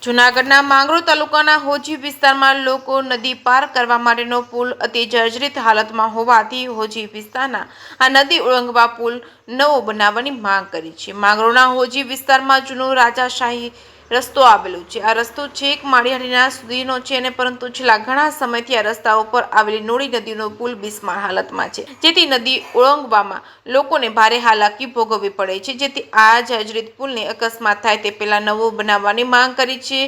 જૂનાગઢના માંગરોળ તાલુકાના હોજી વિસ્તારમાં લોકો નદી પાર કરવા માટેનો પુલ અતિ જર્જરિત હાલતમાં હોવાથી હોજી વિસ્તારના આ નદી ઓળંગવા પુલ નવો બનાવવાની માંગ કરી છે। માંગરોળના હોજી વિસ્તારમાં જૂનો રાજાશાહી રસ્તો આવેલો છે। આ રસ્તો છેક માળિયાળીના સુધીનો છે અને પરંતુ છેલ્લા ઘણા સમયથી આ રસ્તા ઉપર આવેલી નોળી નદીનો પુલ બિસ્માર હાલતમાં છે, જેથી નદી ઓળંગવામાં લોકોને ભારે હાલાકી ભોગવવી પડે છે। જેથી આ જર્જરિત પુલને અકસ્માત થાય તે પહેલા નવો બનાવવાની માંગ કરી છે।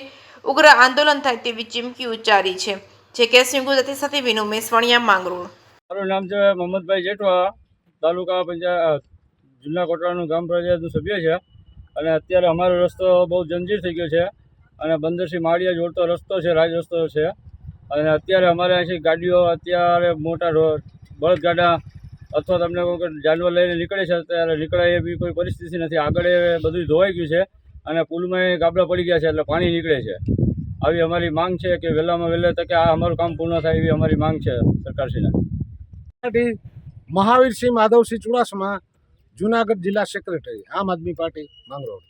ઉગ્ર આંદોલન થાય તેવી ચીમકી ઉચ્ચારી છે। જે કેસ ન્યૂઝ સાથે વિનુ મેસવાણિયા, માંગરોળ। મારું નામ છે મોહમ્મદભાઈ જેઠવા, તાલુકા પંચાયત જૂના કોટડાનું ગામ પંચાયતનું સભ્ય છે અને અત્યારે અમારો રસ્તો બહુ જંજીર થઈ ગયો છે અને બંદરથી માળિયા જોડતો રસ્તો છે, રાજ રસ્તો છે અને અત્યારે અમારે અહીંથી ગાડીઓ અત્યારે મોટા બળદગાડા અથવા તમને કોઈ જાનવર લઈને નીકળે છે, અત્યારે નીકળાય એવી કોઈ પરિસ્થિતિ નથી। આગળ બધું ધોવાઈ ગયું છે અને પુલમાં ગાબડા પડી ગયા છે એટલે પાણી નીકળે છે। આવી અમારી માંગ છે કે વહેલામાં વહેલા તકે આ અમારું કામ પૂર્ણ થાય એવી અમારી માંગ છે સરકારશ્રીને। મહાવીરસિંહ માધવસિંહ ચુડાસમા, જુનાગઢ જિલ્લા સેક્રેટરી, આમ આદમી પાર્ટી, માંગરોળ।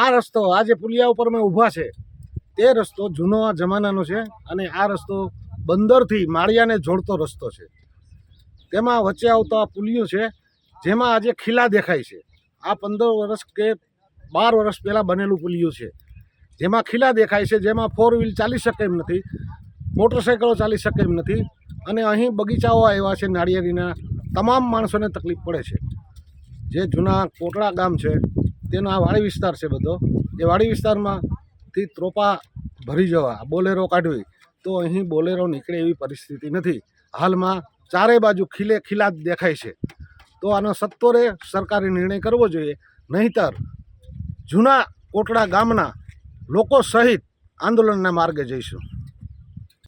આ રસ્તો આ જે પુલિયા ઉપર મેં ઊભા છે તે રસ્તો જૂનો જમાનાનો છે અને આ રસ્તો બંદરથી માળિયાને જોડતો રસ્તો છે। તેમાં વચ્ચે આવતો આ પુલિયું છે જેમાં આજે ખીલા દેખાય છે। આ 15 વર્ષ કે 12 વર્ષ પહેલાં બનેલું પુલિયું છે જેમાં ખીલા દેખાય છે, જેમાં 4 વ્હીલ ચાલી શકે એમ નથી, મોટરસાઇકલો ચાલી શકે એમ નથી અને અહીં બગીચાઓ આવ્યા છે નાળિયેરીના, તમામ માણસોને તકલીફ પડે છે। જે જૂના કોટડા ગામ છે તેનો આ વાડી વિસ્તાર છે બધો, એ વાડી વિસ્તારમાંથી ત્રોપા ભરી જવા બોલેરો કાઢવી તો અહીં બોલેરો નીકળે એવી પરિસ્થિતિ નથી। હાલમાં ચારે બાજુ ખીલા જ દેખાય છે, તો આનો સત્વરે સરકારે નિર્ણય કરવો જોઈએ, નહીંતર જૂના કોટડા ગામના લોકો સહિત આંદોલનના માર્ગે જઈશું।